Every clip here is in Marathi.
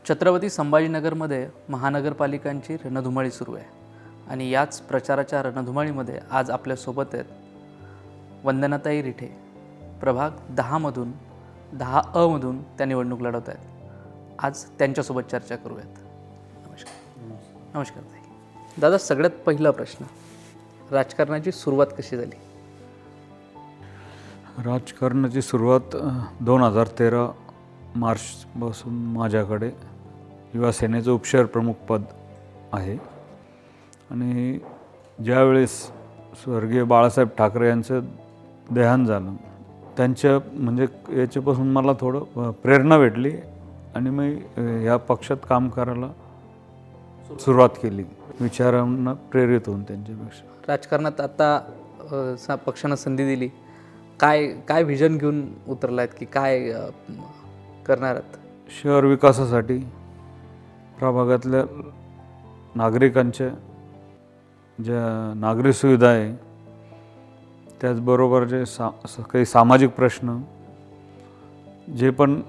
छत्रपती संभाजीनगरमध्ये महानगरपालिकांची रणधुमाळी सुरू आहे आणि याच प्रचाराच्या रणधुमाळीमध्ये आज आपल्यासोबत आहेत वंदनाताई रिठे. प्रभाग 10मधून 10अ त्या निवडणूक लढवत आहेत. आज त्यांच्यासोबत चर्चा करूयात. नमस्कार. नमस्कार ताई. दादा, सगळ्यात पहिला प्रश्न, राजकारणाची सुरुवात कशी झाली? राजकारणाची सुरुवात 2013 मार्चपासून माझ्याकडे युवा सेनेचं उपशहर प्रमुख पद आहे आणि ज्यावेळेस स्वर्गीय बाळासाहेब ठाकरे यांचं देहांत झालं, त्यांच्या म्हणजे याच्यापासून मला थोडं प्रेरणा भेटली आणि मी ह्या पक्षात काम करायला सुरुवात केली, विचारांना प्रेरित होऊन त्यांच्यापेक्षा. राजकारणात आता पक्षानं संधी दिली, काय व्हिजन घेऊन उतरला आहेत की काय करणार आहेत? शहर विकासासाठी प्रभागातल्या नागरिकांच्या ज्या नागरी सुविधा आहे, त्याचबरोबर जे काही सामाजिक प्रश्न जे पण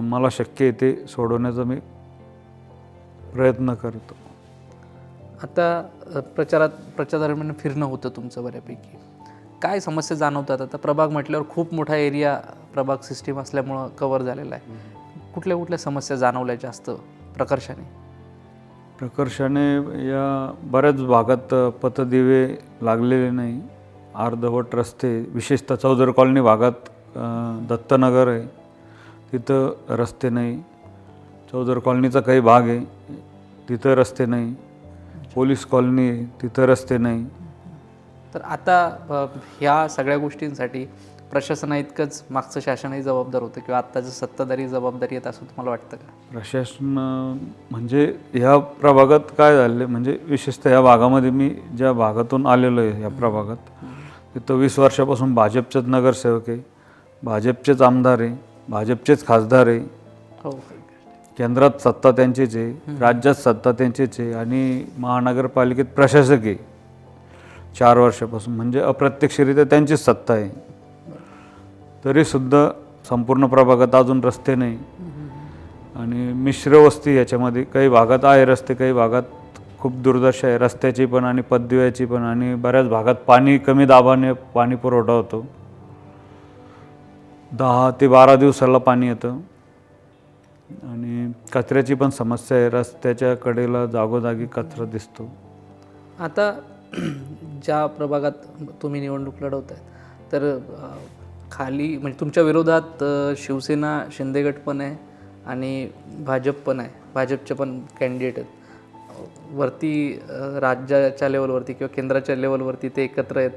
मला शक्य आहे ते सोडवण्याचा मी प्रयत्न करतो. आता प्रचारादरम्यान फिरणं होतं तुमचं बऱ्यापैकी. काय समस्या जाणवतात? आता प्रभाग म्हटल्यावर खूप मोठा एरिया प्रभाग सिस्टीम असल्यामुळं कव्हर झालेला आहे. कुठल्या समस्या जाणवल्या जास्त प्रकर्षाने या बऱ्याच भागात पथदिवे लागलेले नाही, अर्धवट रस्ते, विशेषतः चौधर कॉलनी भागात दत्तनगर आहे, तिथं रस्ते नाही. चौधर कॉलनीचा काही भाग आहे, तिथं रस्ते नाही. पोलीस कॉलनी आहे, तिथं रस्ते नाही. तर आता ह्या सगळ्या गोष्टींसाठी प्रशासना इतकंच मागचं शासनही जबाबदार होतं किंवा आत्ताचं सत्ताधारी जबाबदारी येत असं तुम्हाला वाटतं का? प्रशासन म्हणजे ह्या प्रभागात काय झालं, म्हणजे विशेषतः ह्या भागामध्ये मी ज्या भागातून आलेलो आहे, ह्या प्रभागात तिथं 20 वर्षापासून भाजपचेच नगरसेवक आहे, भाजपचेच आमदार आहे, भाजपचेच खासदार आहे. हो, केंद्रात सत्ता त्यांचीच आहे, राज्यात सत्ता त्यांचीच आहे आणि महानगरपालिकेत प्रशासक आहे 4 वर्षापासून, म्हणजे अप्रत्यक्षरित्या त्यांचीच सत्ता आहे. तरीसुद्धा संपूर्ण प्रभागात अजून रस्ते नाही आणि मिश्र वस्ती याच्यामध्ये, काही भागात आहे रस्ते, काही भागात खूप दुर्दशा आहे रस्त्याची पण आणि पददिव्याची पण, आणि बऱ्याच भागात पाणी कमी दाबाने पाणी पुरवठा होतो, 10 ते 12 दिवसाला पाणी येतं. आणि कचऱ्याची पण समस्या आहे, रस्त्याच्या कडेला जागोजागी कचरा दिसतो. आता ज्या प्रभागात तुम्ही निवडणूक लढवत आहे तर खाली म्हणजे तुमच्या विरोधात शिवसेना शिंदेगट पण आहे आणि भाजप पण आहे, भाजपचे पण कॅन्डिडेट आहेत. वरती राज्याच्या लेवलवरती किंवा केंद्राच्या लेवलवरती ते एकत्र आहेत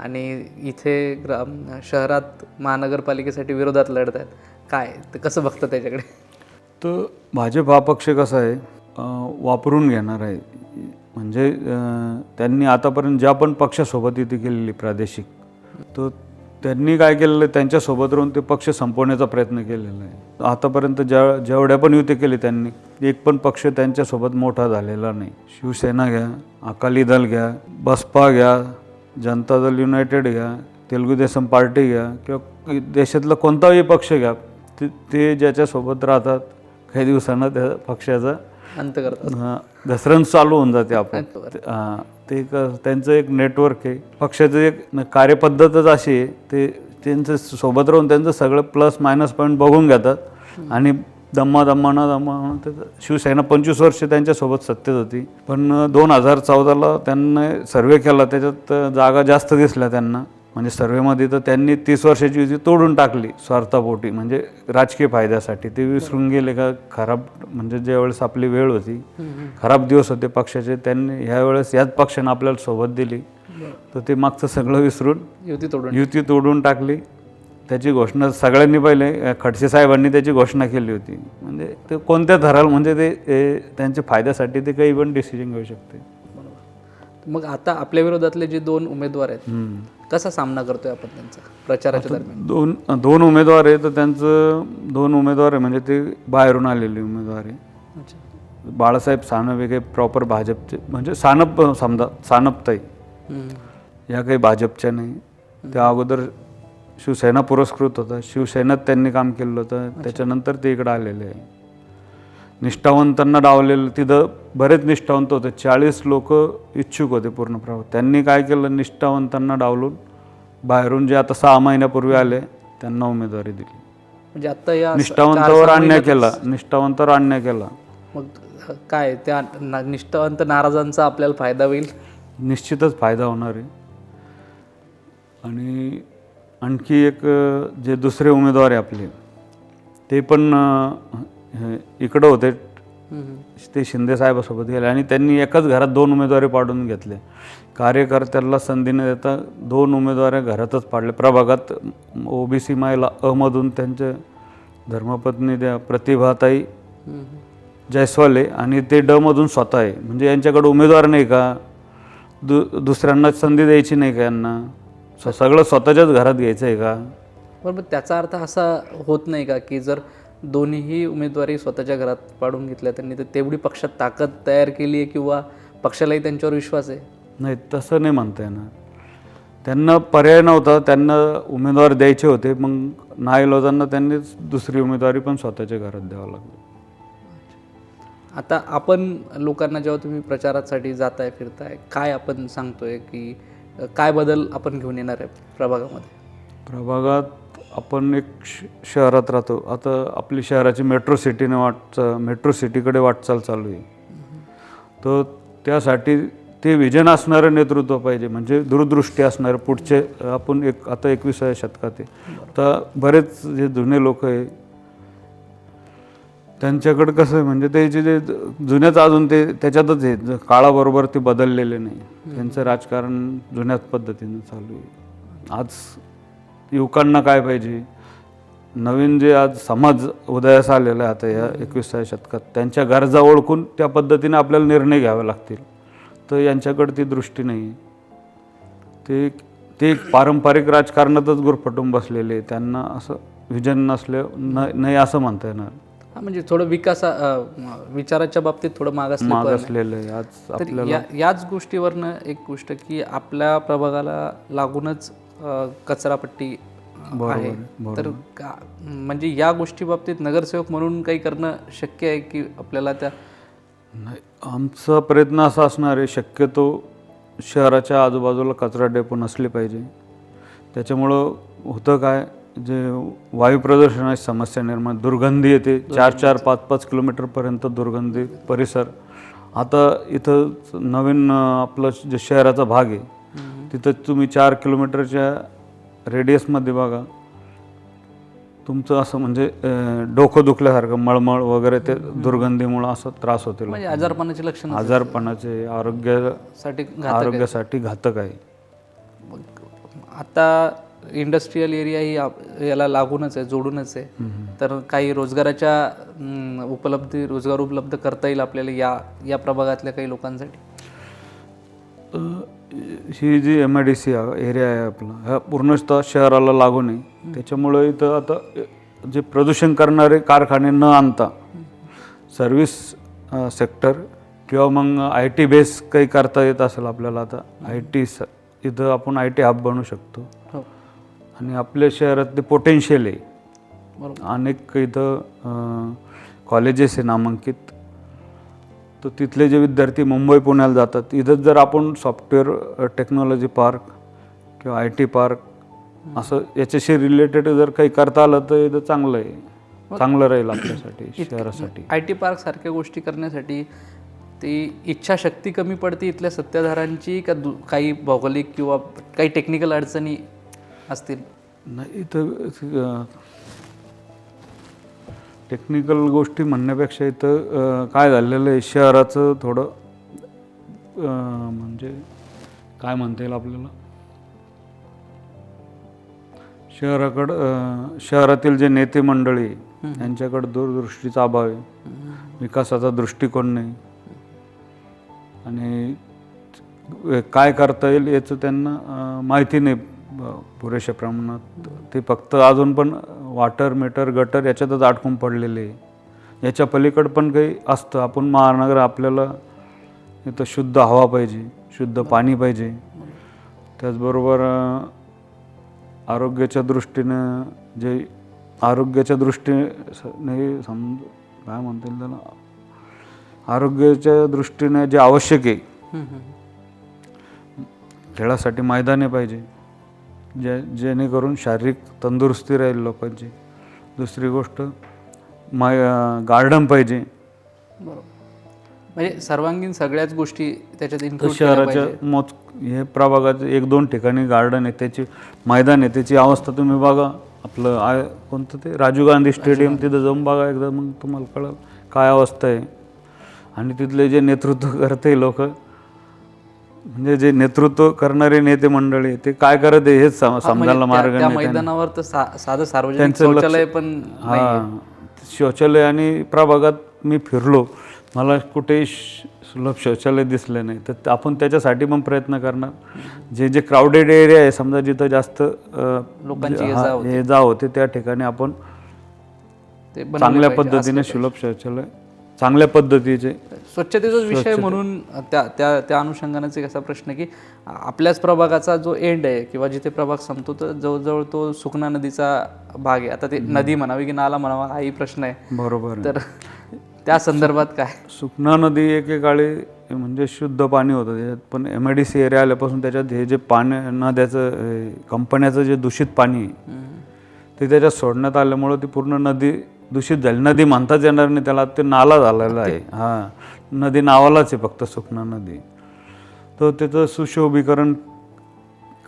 आणि इथे शहरात महानगरपालिकेसाठी विरोधात लढत आहेत. काय ते कसं बघतं त्याच्याकडे? तर भाजप हा पक्ष कसा आहे, वापरून घेणार आहे. म्हणजे त्यांनी आतापर्यंत ज्या पण पक्षासोबत युती केलेली प्रादेशिक, तर त्यांनी काय केलेलं आहे, त्यांच्यासोबत राहून ते पक्ष संपवण्याचा प्रयत्न केलेला आहे. आतापर्यंत जेवढ्या पण युती केली त्यांनी, एक पण पक्ष त्यांच्यासोबत मोठा झालेला नाही. शिवसेना घ्या, अकाली दल घ्या, बसपा घ्या, जनता दल युनायटेड घ्या, तेलुगू देसम पार्टी घ्या किंवा देशातला कोणताही पक्ष घ्या, ते ज्याच्यासोबत राहतात काही दिवसांना त्या पक्षाचा अंत करतात, घसरण चालू होऊन जाते. आपण ते त्यांचं एक नेटवर्क आहे, पक्षाचं एक कार्यपद्धतच अशी आहे. ते त्यांचं सोबत राहून त्यांचं सगळं प्लस मायनस पॉईंट बघून घेतात आणि दम्मा शिवसेना 25 वर्ष त्यांच्यासोबत सत्तेत होती, पण 2014ला त्यांनी सर्वे केला, त्याच्यात जागा जास्त दिसल्या त्यांना. म्हणजे सर्वेमध्ये तर त्यांनी 30 वर्षाची युती तोडून टाकली स्वार्थापोटी, म्हणजे राजकीय फायद्यासाठी. ते विसरून गेले का खराब, म्हणजे ज्यावेळेस आपली वेळ होती, खराब दिवस होते पक्षाचे, त्यांनी ह्यावेळेस याच पक्षानं आपल्याला सोबत दिली, तर ते मागचं सगळं विसरून युती तोडून टाकली. त्याची घोषणा सगळ्यांनी पहिले खडसे साहेबांनी त्याची घोषणा केली होती. म्हणजे ते कोणत्या थराला, म्हणजे ते त्यांच्या फायद्यासाठी ते काही पण डिसिजन घेऊ शकते. मग आता आपल्या विरोधातले जे 2 उमेदवार आहेत, कसा सामना करतोय आपण त्यांचा प्रचाराच्या दरम्यान? दोन उमेदवार आहे, तर त्यांचं 2 उमेदवार आहे, म्हणजे ते बाहेरून आलेले उमेदवार आहे. बाळासाहेब सानप हे काही प्रॉपर भाजपचे, म्हणजे सानप समजा, सानपताई या काही भाजपच्या नाही. त्या अगोदर शिवसेना पुरस्कृत होता, शिवसेनेत त्यांनी काम केलं होतं, त्याच्यानंतर ते इकडं आलेले आहे. निष्ठावंतांना डावलेलं. तिथं बरेच निष्ठावंत होते, 40 लोक इच्छुक होते पूर्ण प्रभाग. त्यांनी काय केलं, निष्ठावंतांना डावलून बाहेरून जे आता 6 महिन्यापूर्वी आले त्यांना उमेदवारी दिली. म्हणजे आता या निष्ठावंतावर अन्याय केला, निष्ठावंतावर अन्याय केला. मग काय त्या निष्ठावंत नाराजांचा आपल्याला फायदा होईल? निश्चितच फायदा होणार आहे. आणि आणखी एक जे दुसरे उमेदवार आहे आपले, ते पण इकडं होते, ते शिंदे साहेबासोबत गेले आणि त्यांनी एकाच घरात 2 उमेदवारी पाडून घेतले. कार्यकर्त्याला संधी न देता 2 उमेदवारी घरातच पाडले. प्रभागात ओबीसी महिला अमधून त्यांचे धर्मपत्नी त्या प्रतिभाताई जयस्वाले आणि ते डमधून स्वतः आहे. म्हणजे यांच्याकडे उमेदवार नाही का, दुसऱ्यांना संधी द्यायची नाही का, यांना सगळं स्वतःच्याच घरात घ्यायचं आहे का? बरोबर. त्याचा अर्थ असा होत नाही का की जर दोन्हीही उमेदवारी स्वतःच्या घरात पाडून घेतल्या त्यांनी, तर तेवढी पक्षात ताकद तयार केली आहे किंवा पक्षालाही त्यांच्यावर विश्वास आहे? नाही, तसं नाही म्हणता येणार. त्यांना पर्याय नव्हता, त्यांना उमेदवार द्यायचे होते. मग नाईलाजांना त्यांनी दुसरी उमेदवारी पण स्वतःच्या घरात द्यावं लागली. आता आपण लोकांना जेव्हा तुम्ही प्रचारासाठी जाताय फिरताय, काय आपण सांगतोय की काय बदल आपण घेऊन येणार आहे प्रभागामध्ये? प्रभागात आपण एक शहरात राहतो. आता आपली शहराची मेट्रो सिटीकडे वाटचाल चालू आहे. तर त्यासाठी ते विजन असणारं नेतृत्व पाहिजे, म्हणजे दूरदृष्टी असणारं. पुढचे आपण आता 21व्या शतकात आहे. आता बरेच जे जुने लोक आहे त्यांच्याकडं कसं आहे, म्हणजे त्याचे जे जुन्याच अजून ते त्याच्यातच आहे, काळाबरोबर ते बदललेले नाही. त्यांचं राजकारण जुन्याच पद्धतीनं चालू आहे. आज युवकांना काय पाहिजे, नवीन जे आज समाज उदयास आलेला आहे आता या 21व्या शतकात, त्यांच्या गरजा ओळखून त्या पद्धतीने आपल्याला निर्णय घ्यावे लागतील. तर यांच्याकडे ती दृष्टी नाही. ते एक पारंपरिक राजकारणातच गुरफटून बसलेले. त्यांना असं विजन नाही असं म्हणता येणार. म्हणजे थोडं विचाराच्या बाबतीत थोडं मागासलेलं आहे आज आपल्याला. याच गोष्टीवरनं एक गोष्ट की आपल्या प्रभागाला लागूनच कचरापट्टी आहे. तर म्हणजे या गोष्टी बाबतीत नगरसेवक म्हणून काही करणं शक्य आहे की आपल्याला त्या? नाही, आमचा प्रयत्न असा असणार आहे, शक्यतो शहराच्या आजूबाजूला कचरा डेपो नसले पाहिजे. त्याच्यामुळं होतं काय, जे वायू प्रदूषणाची समस्या निर्माण, दुर्गंधी येते. 4-4, 5-5 किलोमीटरपर्यंत दुर्गंधी परिसर. आता इथं नवीन आपलं जे शहराचा भाग आहे तिथं तुम्ही 4 किलोमीटरच्या रेडियसमध्ये बघा, तुमचं असं म्हणजे डोकं दुखल्यासारखं, मळमळ वगैरे, ते दुर्गंधीमुळं असं त्रास होते. म्हणजे आजारपणाचे लक्षण, आजारपणाचे, आरोग्यासाठी घातक आहे. आता इंडस्ट्रीयल एरिया ही याला लागूनच आहे, जोडूनच आहे. तर काही रोजगार उपलब्ध करता येईल आपल्याला या प्रभागातल्या काही लोकांसाठी? ही जी MIDC एरिया आहे आपला, ह्या पूर्णतः शहराला लागून आहे. त्याच्यामुळे इथं आता जे प्रदूषण करणारे कारखाने न आणता सर्व्हिस सेक्टर किंवा मग IT बेस काही करता येत असेल आपल्याला. आता इथं आपण IT हब बनवू शकतो. आणि आपल्या शहरात ते पोटेन्शियल आहे. अनेक इथं कॉलेजेस आहे नामांकित. तर तिथले जे विद्यार्थी मुंबई पुण्याला जातात, इथंच जर आपण सॉफ्टवेअर टेक्नॉलॉजी पार्क किंवा IT पार्क असं याच्याशी रिलेटेड जर काही करता आलं तर इथं चांगलं राहील आपल्यासाठी, शहरासाठी. IT पार्क सारख्या गोष्टी करण्यासाठी ती इच्छाशक्ती कमी पडते इथल्या सत्ताधाऱ्यांची का काही भौगोलिक किंवा काही टेक्निकल अडचणी असतील? नाही, इथं टेक्निकल गोष्टी म्हणण्यापेक्षा इथं काय झालेलं आहे, शहराचं थोडं म्हणजे काय म्हणता येईल आपल्याला, शहरातील जे नेते मंडळी यांच्याकडे दूरदृष्टीचा अभाव आहे, विकासाचा दृष्टिकोन नाही. आणि काय करता येईल याचं त्यांना माहिती नाही पुरेशा प्रमाणात. ते फक्त अजून पण वॉटर मीटर गटर याच्यातच अडकून पडलेले आहे. याच्या पलीकडं पण काही असतं. आपण महानगर, आपल्याला इथं शुद्ध हवा पाहिजे, शुद्ध पाणी पाहिजे. त्याचबरोबर आरोग्याच्या दृष्टीने काय म्हणता येईल त्याला, आरोग्याच्या दृष्टीने जे आवश्यक आहे, हम्म, हम्म. खेळासाठी मैदाने पाहिजे, जेणेकरून शारीरिक तंदुरुस्ती राहील लोकांची. दुसरी गोष्ट गार्डन पाहिजे. बरोबर. म्हणजे सर्वांगीण सगळ्याच गोष्टी त्याच्यात इन्क्लूड केल्या शहराच्या पाहिजे. हे प्रभागात 1-2 ठिकाणी गार्डन आहे, त्याची मैदान आहे, त्याची अवस्था तुम्ही बघा. आपलं कोणतं ते राजीव गांधी स्टेडियम, तिथं जाऊन बघा एकदा, मग तुम्हाला कळलं काय अवस्था आहे. आणि तिथले जे नेतृत्व करते लोक, म्हणजे जे नेतृत्व करणारे नेते मंडळी, ते काय करत आहे हेच समजायला मार्ग त्या नाही. मैदानावर तर साधं सार्वजनिक शौचालय पण शौचालय, आणि प्रभागात मी फिरलो, मला कुठेही सुलभ शौचालय दिसले नाही. तर आपण त्याच्यासाठी पण प्रयत्न करणार. जे क्राऊडेड एरिया आहे, समजा जिथं जास्त लोकांची ये जा होते, त्या ठिकाणी आपण चांगल्या पद्धतीने सुलभ शौचालय, चांगल्या पद्धतीचे. स्वच्छतेचाच विषय म्हणून त्या अनुषंगानेच एक असा प्रश्न की आपल्याच प्रभागाचा जो एंड आहे किंवा जिथे प्रभाग संपतो, तर जवळजवळ तो सुकना नदीचा भाग आहे. आता ते नदी म्हणावी की नाला म्हणावा हाही प्रश्न आहे. बरोबर. तर त्या संदर्भात काय? सुकना नदी एकेकाळी म्हणजे शुद्ध पाणी होतं त्याच्यात, पण MIDC एरिया आल्यापासून त्याच्यात हे जे पाणी नद्याचं कंपन्याचं जे दूषित पाणी ते त्याच्यात सोडण्यात आल्यामुळं ती पूर्ण नदी दूषित झाली. नदी म्हणताच येणार नाही त्याला, ते नाला झालेला आहे. हां, नदी नावालाच आहे फक्त सुकना नदी. तर त्याचं सुशोभीकरण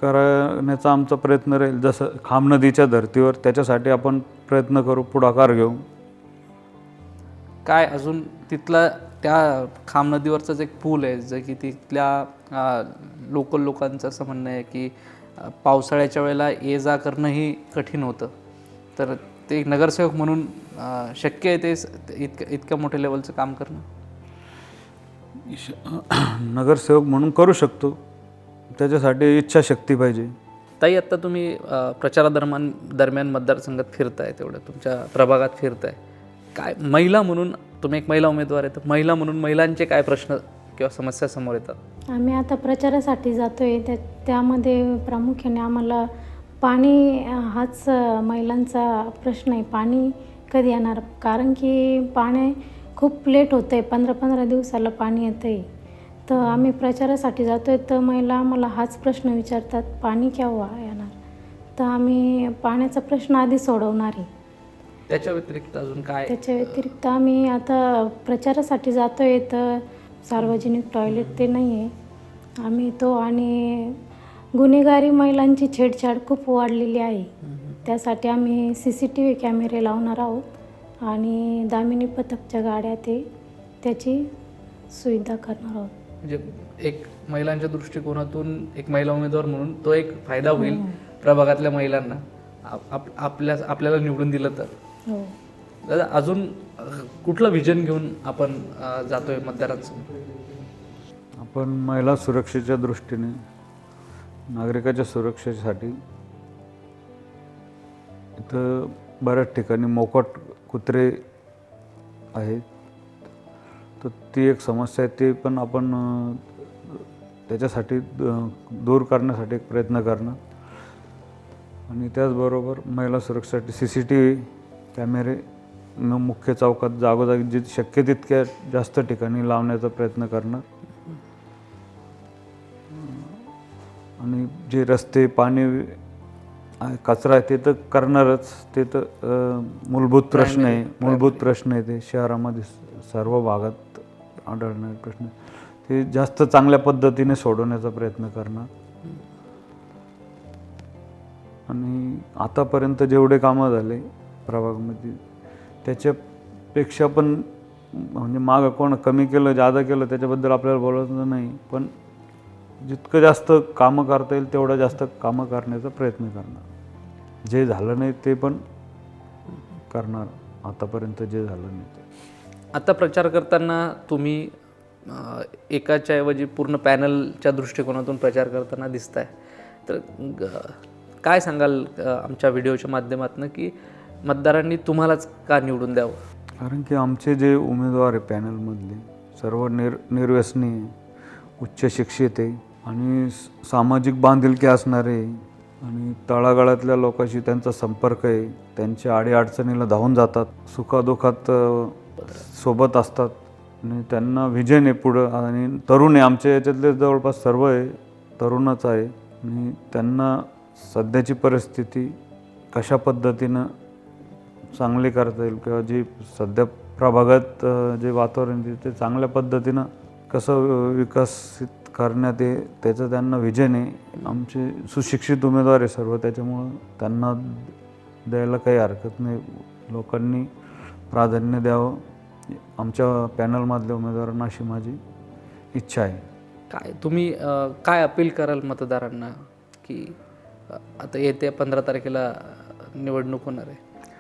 करण्याचा आमचा प्रयत्न राहील. जसं खाम नदीच्या धर्तीवर, त्याच्यासाठी आपण प्रयत्न करू, पुढाकार घेऊ. काय अजून तिथला त्या खाम नदीवरचाच एक पूल आहे, जे की तिथल्या लोकल लोकांचं असं म्हणणं आहे की पावसाळ्याच्या वेळेला ये जा करणंही कठीण होतं. तर ते एक नगरसेवक म्हणून शक्य आहे ते इतक्या मोठ्या लेवलचं काम करणं? नगरसेवक म्हणून करू शकतो, त्याच्यासाठी इच्छाशक्ती पाहिजे. ताई, आत्ता तुम्ही प्रचारादरम्यान मतदारसंघात फिरताय, तेवढं तुमच्या प्रभागात फिरताय, काय महिला म्हणून तुम्ही एक महिला उमेदवार आहे, तर महिला म्हणून महिलांचे काय प्रश्न किंवा समस्या समोर येतात? आम्ही आता प्रचारासाठी जातो आहे, त्यामध्ये प्रामुख्याने आम्हाला पाणी हाच महिलांचा प्रश्न आहे. पाणी कधी येणार? कारण की पाणी खूप लेट होतं आहे, 15-15 दिवसाला पाणी येतं आहे. तर आम्ही प्रचारासाठी जातो आहे, तर महिला आम्हाला हाच प्रश्न विचारतात, पाणी केव्हा येणार? तर आम्ही पाण्याचा प्रश्न आधी सोडवणार आहे. त्याच्या व्यतिरिक्त अजून काय? त्याच्या व्यतिरिक्त आम्ही आता प्रचारासाठी जातो आहे, तर सार्वजनिक टॉयलेट ते नाही आहे आम्ही तो, आणि गुन्हेगारी महिलांची छेडछाड खूप वाढलेली आहे. त्यासाठी आम्ही CCTV कॅमेरे लावणार आहोत आणि दामिनी पथकच्या गाड्या त्याची सुविधा करणार आहोत. म्हणजे एक महिलांच्या दृष्टिकोनातून एक महिला उमेदवार म्हणून तो एक फायदा होईल प्रभागातल्या महिलांना, आपल्याला निवडून दिलं तर. हो. दादा, अजून कुठलं व्हिजन घेऊन आपण जातोय मतदारांसमोर? आपण महिला सुरक्षेच्या दृष्टीने, नागरिकाच्या सुरक्षेसाठी इथं बऱ्याच ठिकाणी मोकाट कुत्रे आहेत, तर ती एक समस्या आहे. ते पण आपण त्याच्यासाठी दूर करण्यासाठी एक प्रयत्न करणं, आणि त्याचबरोबर महिला सुरक्षेसाठी CCTV कॅमेरे मुख्य चौकात जागोजागी जे शक्य तितक्या जास्त ठिकाणी लावण्याचा प्रयत्न करणं, आणि जे रस्ते, पाणी, कचरा आहे ते तर करणारच. ते तर मूलभूत प्रश्न आहे. ते शहरामध्ये सर्व भागात आढळणारे प्रश्न, ते जास्त चांगल्या पद्धतीने सोडवण्याचा प्रयत्न करणं. आणि आतापर्यंत जेवढे कामं झाले प्रभागामध्ये, त्याच्यापेक्षा पण म्हणजे मागं कोण कमी केलं जादा केलं त्याच्याबद्दल आपल्याला बोलायचं नाही, पण जितकं जास्त कामं करता येईल तेवढं जास्त कामं करण्याचा प्रयत्न करणार. जे झालं नाही ते पण करणार, आतापर्यंत जे झालं नाही ते. आता प्रचार करताना तुम्ही एकाच्या ऐवजी पूर्ण पॅनलच्या दृष्टिकोनातून प्रचार करताना दिसताय, तर काय सांगाल आमच्या व्हिडिओच्या माध्यमातून की मतदारांनी तुम्हालाच का निवडून द्यावं? कारण की आमचे जे उमेदवार आहे पॅनलमधले सर्व निर्व्यसनी, उच्च शिक्षित आहे, आणि सामाजिक बांधिलकी असणारे, आणि तळागाळातल्या लोकांशी त्यांचा संपर्क आहे, त्यांच्या अडीअडचणीला धावून जातात, सुखादुखात सोबत असतात, आणि त्यांना व्हिजन आहे पुढं, आणि तरुण आहे. आमच्या याच्यातले जवळपास सर्व आहे तरुणच आहे. आणि त्यांना सध्याची परिस्थिती कशा पद्धतीनं चांगली करता येईल किंवा जी सध्या प्रभागात जे वातावरण आहे ते चांगल्या पद्धतीनं कसं विकसित करण्यात येईल त्याचं त्यांना व्हिजन आहे. आमचे सुशिक्षित उमेदवार आहे सर्व, त्याच्यामुळं त्यांना द्यायला काही हरकत नाही. लोकांनी प्राधान्य द्यावं आमच्या पॅनलमधल्या उमेदवारांना, अशी माझी इच्छा आहे. काय तुम्ही काय अपील कराल मतदारांना की आता येत्या 15 तारखेला निवडणूक होणार आहे,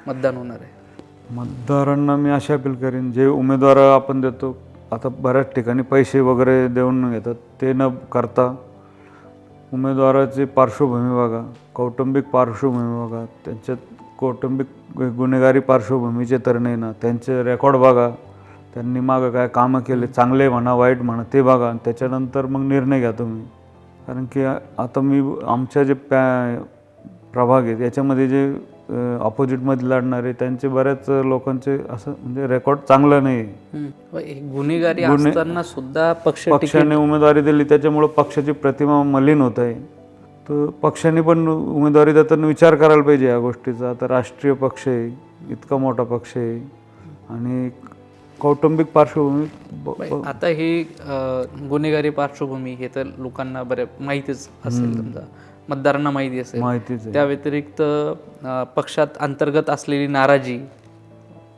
मतदान होणार आहे? मतदारांना मी अशी अपील करीन, जे उमेदवार आपण देतो आता बऱ्याच ठिकाणी पैसे वगैरे देऊन घेतात, ते न करता उमेदवाराची पार्श्वभूमी बघा, कौटुंबिक पार्श्वभूमी बघा, त्यांच्यात कौटुंबिक गुन्हेगारी पार्श्वभूमीचे तर नाही ना, त्यांचे रेकॉर्ड बघा, त्यांनी मागं काय कामं केले, चांगले म्हणा वाईट म्हणा ते बघा, आणि त्याच्यानंतर मग निर्णय घ्या तुम्ही. कारण की आता मी आमच्या जे प्रभाग आहेत याच्यामध्ये जे ऑपोजिटमध्ये लढणारे त्यांचे बऱ्याच लोकांचे असं म्हणजे रेकॉर्ड चांगलं नाही आहे. गुन्हेगारी असताना सुद्धा पक्षाने उमेदवारी दिली, त्याच्यामुळं पक्षाची प्रतिमा मलिन होत आहे. तर पक्षाने पण उमेदवारी देताना विचार करायला पाहिजे या गोष्टीचा. आता राष्ट्रीय पक्ष आहे, इतका मोठा पक्ष आहे, आणि कौटुंबिक पार्श्वभूमी आता ही गुन्हेगारी पार्श्वभूमी हे तर लोकांना बऱ्या माहितीच असेल, समजा मतदारांना माहिती असेल. त्या व्यतिरिक्त पक्षात अंतर्गत असलेली नाराजी,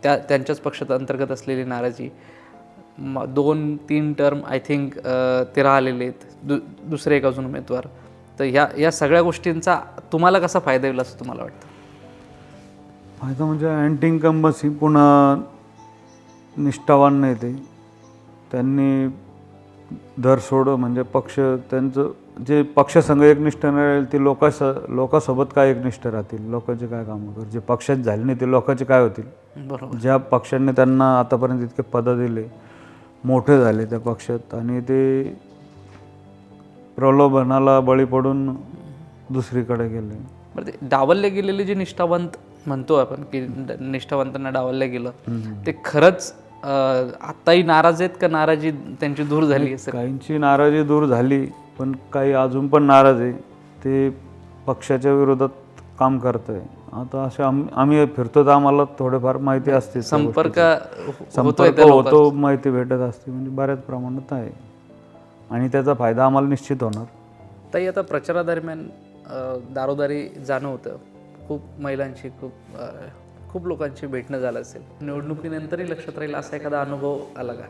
त्यांच्याच पक्षात अंतर्गत असलेली नाराजी, 2-3 टर्म आय थिंक ते राहिलेले आहेत, दुसरे एक अजून उमेदवार. तर या सगळ्या गोष्टींचा तुम्हाला कसा फायदा होईल असं तुम्हाला वाटतं? फायदा म्हणजे अँटी इन्कम्बन्सी, पुन्हा निष्ठावान नाही ते, त्यांनी दर सोड म्हणजे पक्ष त्यांचं जे पक्षसंघ एकनिष्ठ नाही राहील ते लोकांसोबत काय एकनिष्ठ राहतील, लोकांचे काय कामं कर, जे पक्षात झाले नाही ते लोकांचे काय होतील. बरोबर. ज्या पक्षांनी त्यांना आतापर्यंत इतके पदं दिले, मोठे झाले त्या पक्षात, आणि ते प्रलोभनाला बळी पडून दुसरीकडे गेले. बरं, ते डावलले गेलेले जे निष्ठावंत म्हणतो आपण की निष्ठावंतांना डावललं गेलं, ते खरंच आत्ताही नाराज आहेत का नाराजी त्यांची दूर झाली? काहींची नाराजी दूर झाली, पण काही अजून पण नाराज आहे. ते पक्षाच्या विरोधात काम करत आहे. आता असे आम्ही फिरतो तर आम्हाला थोडेफार माहिती असते, संपर्क होतो, माहिती भेटत असते, म्हणजे बऱ्याच प्रमाणात आहे, आणि त्याचा फायदा आम्हाला निश्चित होणार. ताई, आता प्रचारादरम्यान दारोदारी जाणं होतं, खूप महिलांशी खूप लोकांशी भेटणं झालं असेल, निवडणुकीनंतरही लक्षात राहील असा एखादा अनुभव आला का?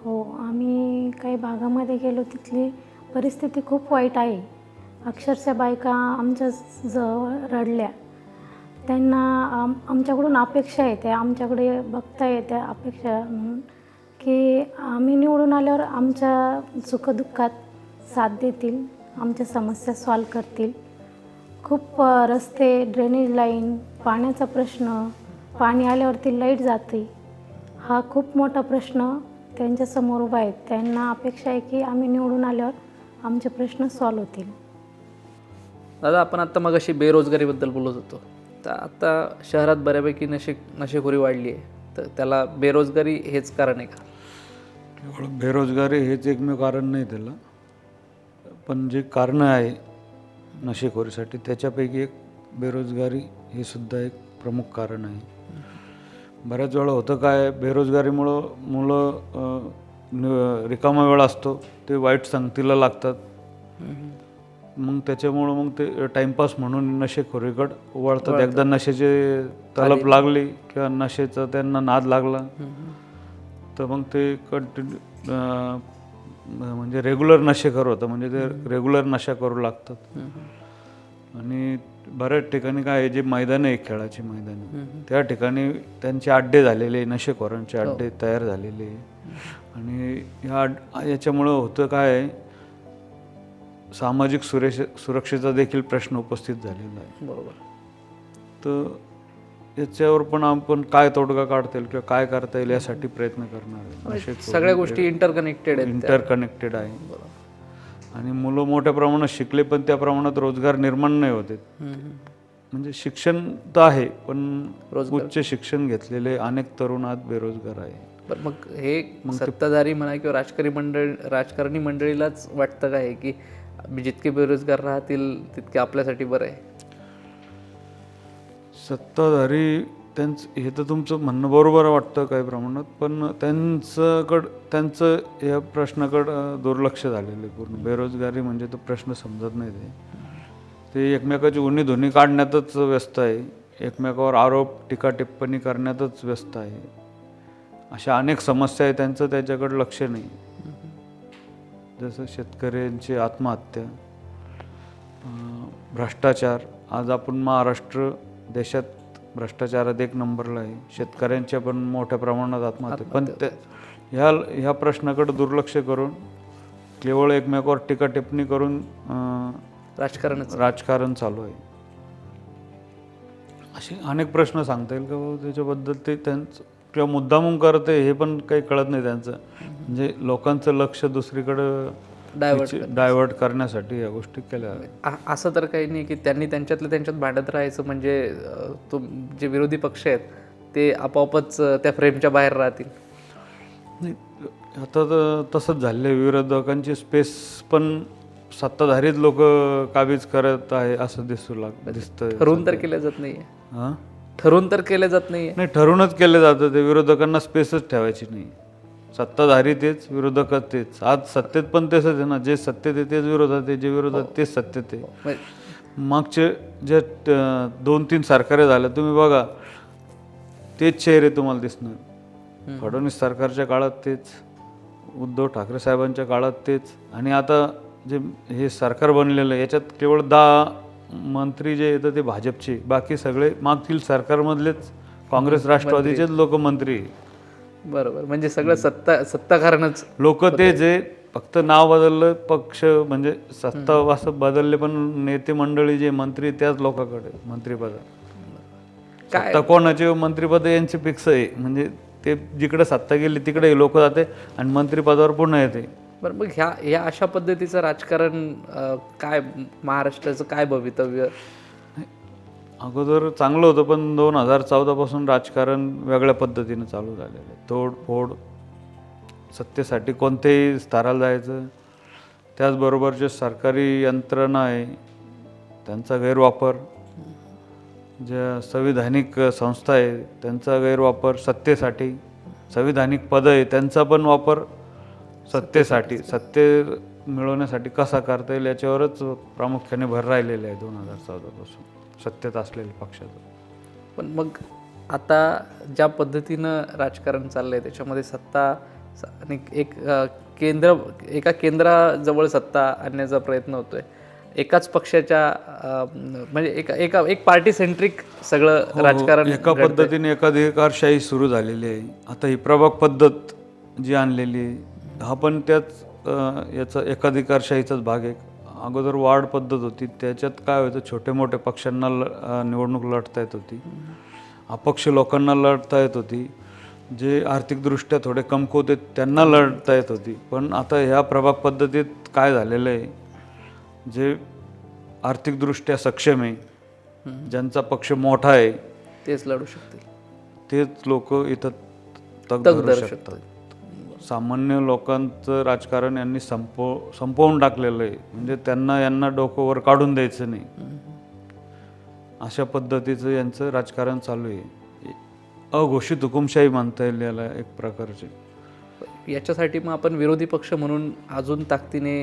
हो, आम्ही काही भागामध्ये गेलो, तिथली परिस्थिती खूप वाईट आहे. अक्षरशः बायका आमच्या जवळ रडल्या. त्यांना आमच्याकडून अपेक्षा आहे, त्या आमच्याकडे बघताय त्या अपेक्षा म्हणून की आम्ही निवडून आल्यावर आमच्या सुखदुःखात साथ देतील, आमच्या समस्या सॉल्व करतील. खूप रस्ते, ड्रेनेज लाईन, पाण्याचा प्रश्न, पाणी आल्यावरती लाईट जाते, हा खूप मोठा प्रश्न त्यांच्यासमोर उभा आहे. त्यांना अपेक्षा आहे की आम्ही निवडून आल्यावर आमचे प्रश्न सॉल्व होतील. दादा, आपण आत्ता मग अशी बेरोजगारीबद्दल बोलत होतो, तर आता शहरात बऱ्यापैकी नशेखोरी वाढली आहे, तर त्याला बेरोजगारी हेच कारण आहे का? केवळ बेरोजगारी हेच एकमेव कारण नाही त्याला, पण जे कारणं आहे नशेखोरीसाठी त्याच्यापैकी एक बेरोजगारी हे सुद्धा एक प्रमुख कारण आहे. बऱ्याच वेळा होतं काय, बेरोजगारीमुळं मुलं रिकामा वेळ असतो ते वाईट संगतीला लागतात, मग त्याच्यामुळं मग ते टाईमपास म्हणून नशेखोरीकडं वळतात. एकदा नशेचे तलप लागली किंवा नशेचा त्यांना नाद लागला तर मग ते कंटिन्यू म्हणजे रेग्युलर नशेखोर होतं, म्हणजे ते रेग्युलर नशा करू लागतात. आणि बऱ्याच ठिकाणी काय आहे, जे मैदान आहे खेळाची मैदान, त्या ठिकाणी त्यांचे अड्डे झालेले, नशेखोरांचे अड्डे तयार झालेले, आणि याच्यामुळं होतं काय, सामाजिक सुरक्षेचा देखील प्रश्न उपस्थित झालेला आहे. बरोबर. तर याच्यावर पण आपण काय तोडगा काढता येईल किंवा काय करता येईल यासाठी प्रयत्न करणार आहे. सगळ्या गोष्टी इंटरकनेक्टेड आहे. आणि मुलं मोठ्या प्रमाणात शिकले पण त्या प्रमाणात रोजगार निर्माण नाही होते. म्हणजे शिक्षण तर आहे पण उच्च शिक्षण घेतलेले अनेक तरुण आज बेरोजगार आहे. पण मग हे सत्ताधारी म्हणा किंवा राजकारणी मंडळीलाच वाटतं काय की जितके बेरोजगार राहतील तितके आपल्यासाठी बरं आहे? सत्ताधारी हे तर तुमचं म्हणणं बरोबर वाटतं काही प्रमाणात, पण त्यांचं या प्रश्नाकडं दुर्लक्ष झालेलं आहे पूर्ण. बेरोजगारी म्हणजे तो प्रश्न समजत नाही. ते एकमेकाची उन्ही काढण्यातच व्यस्त आहे, एकमेकावर आरोप टीका टिप्पणी करण्यातच व्यस्त आहे. अशा अनेक समस्या आहे, त्यांचं त्याच्याकडे लक्ष नाही. जसं शेतकऱ्यांची आत्महत्या, भ्रष्टाचार. आज आपण महाराष्ट्र देशात भ्रष्टाचारात 1 नंबरला आहे. शेतकऱ्यांच्या पण मोठ्या प्रमाणात आत्महत्या, पण ह्या प्रश्नाकडे दुर्लक्ष करून केवळ एकमेकावर टीका टिप्पणी करून राजकारण चालू आहे. असे अनेक प्रश्न सांगता येईल का बाबा त्याच्याबद्दल? ते त्यांचं किंवा मुद्दामून करते हे पण काही कळत नाही त्यांचं. म्हणजे लोकांचं लक्ष दुसरीकडं डायव्हर्ट करण्यासाठी या गोष्टी केल्या. असं तर काही नाही की त्यांनी त्यांच्यात भांडत राहायचं म्हणजे जे विरोधी पक्ष आहेत ते आपोआपच त्या फ्रेमच्या बाहेर राहतील? नाही, आता तर तसंच झालं. विरोधकांची स्पेस पण सत्ताधारीत लोक काबीज करत आहे असं दिसतं. ठरवून तर केलं जात नाहीये. हां, ठरवून तर केलं जात नाहीये. नाही, ठरूनच केलं जातं. ते विरोधकांना स्पेसच ठेवायची नाही. सत्ताधारी तेच, विरोधक तेच. आज सत्तेत पण तेच आहे ना. जे सत्तेत आहे तेच विरोधात आहे, जे विरोधात तेच सत्तेत आहे. मागचे जे 2-3 सरकारे झाले तुम्ही बघा, तेच चेहरे तुम्हाला दिसणार. फडणवीस सरकारच्या काळात तेच, उद्धव ठाकरे साहेबांच्या काळात तेच, आणि आता जे हे सरकार बनलेलं आहे याच्यात केवळ 10 मंत्री जे येतं ते भाजपचे, बाकी सगळे मागतील सरकारमधलेच काँग्रेस राष्ट्रवादीचेच लोक मंत्री. बरोबर, म्हणजे सगळं सत्ताकारणच लोक ते जे फक्त नाव बदललं, पक्ष म्हणजे सत्ता असं बदलले, पण नेते मंडळी जे मंत्री त्याच लोकांकडे मंत्रिपद. सत्ता कोणाचे मंत्रिपद यांचे फिक्स आहे. म्हणजे ते जिकडे सत्ता गेली तिकडे लोक जाते आणि मंत्रिपदावर पुन्हा येते. बरं, मग ह्या अशा पद्धतीचं राजकारण काय महाराष्ट्राचं काय भवितव्य? अगोदर चांगलं होतं, पण 2014 पासून राजकारण वेगळ्या पद्धतीनं चालू झालेलं आहे. तोडफोड, सत्तेसाठी कोणत्याही स्तराला जायचं. त्याचबरोबर जे सरकारी यंत्रणा आहे त्यांचा गैरवापर, ज्या संविधानिक संस्था आहे त्यांचा गैरवापर सत्तेसाठी, संविधानिक पदं आहे त्यांचा पण वापर सत्तेसाठी, सत्ते मिळवण्यासाठी कसा करता येईल याच्यावरच प्रामुख्याने भर राहिलेले आहे 2014 पासून सत्तेत असलेल्या पक्षाचं. पण मग आता ज्या पद्धतीनं राजकारण चाललं आहे त्याच्यामध्ये सत्ता आणि एका केंद्राजवळ सत्ता आणण्याचा प्रयत्न होतोय. एकाच पक्षाच्या म्हणजे एक पार्टी सेंट्रिक सगळं राजकारण एका पद्धतीने एकाधिकारशाही सुरू झालेली आहे. आता ही प्रभाग पद्धत जी आणलेली आहे हा पण त्याच याचा एकाधिकारशाहीचाच भाग आहे. अगोदर वार्ड पद्धत होती, त्याच्यात काय व्हायचं, छोटे मोठे पक्षांना निवडणूक लढता येत होती, अपक्ष लोकांना लढता येत होती, जे आर्थिकदृष्ट्या थोडे कमकुवत आहेत त्यांना लढता येत होती. पण आता ह्या प्रभाग पद्धतीत काय झालेलं आहे, जे आर्थिकदृष्ट्या सक्षम आहे, ज्यांचा पक्ष मोठा आहे तेच लढू शकतील, तेच लोक इथं तग धरू शकतात. सामान्य लोकांचं राजकारण यांनी संपवून टाकलेलं आहे. म्हणजे यांना डोकं वर काढून द्यायचं नाही, अशा पद्धतीचं यांचं राजकारण चालू आहे. अघोषित हुकुमशाही म्हणता येईल याला एक प्रकारचे. याच्यासाठी मग आपण विरोधी पक्ष म्हणून अजून ताकदीने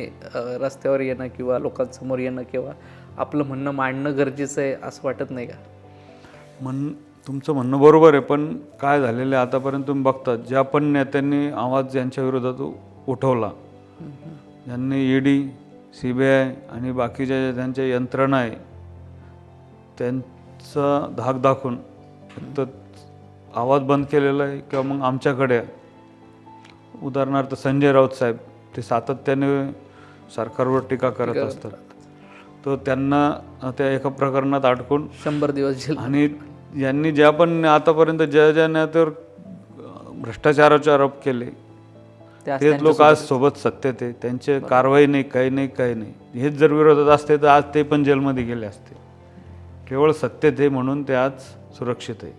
रस्त्यावर येणं किंवा लोकांसमोर येणं किंवा आपलं म्हणणं मांडणं गरजेचं आहे असं वाटत नाही का? तुमचं म्हणणं बरोबर आहे, पण काय झालेलं आहे आतापर्यंत तुम्ही बघता, ज्या पण नेत्यांनी आवाज यांच्या विरोधात उठवला, ज्यांनी ED, CBI आणि बाकीच्या त्यांच्या यंत्रणा आहे त्यांचा धाक दाखवून फक्त आवाज बंद केलेला आहे. किंवा मग आमच्याकडे उदाहरणार्थ संजय राऊत साहेब, ते सातत्याने सरकारवर टीका करत असतात, तर त्यांना त्या एका प्रकरणात अडकून 100 दिवस जेल. आणि यांनी ज्या पण आतापर्यंत ज्या नेत्यावर भ्रष्टाचाराचे आरोप केले तेच लोक आज सोबत सत्तेत आहे, त्यांचे कारवाई नाही, काही नाही. हेच जर विरोधात असते तर आज ते पण जेलमध्ये गेले असते. केवळ सत्तेत आहे म्हणून ते आज सुरक्षित आहे.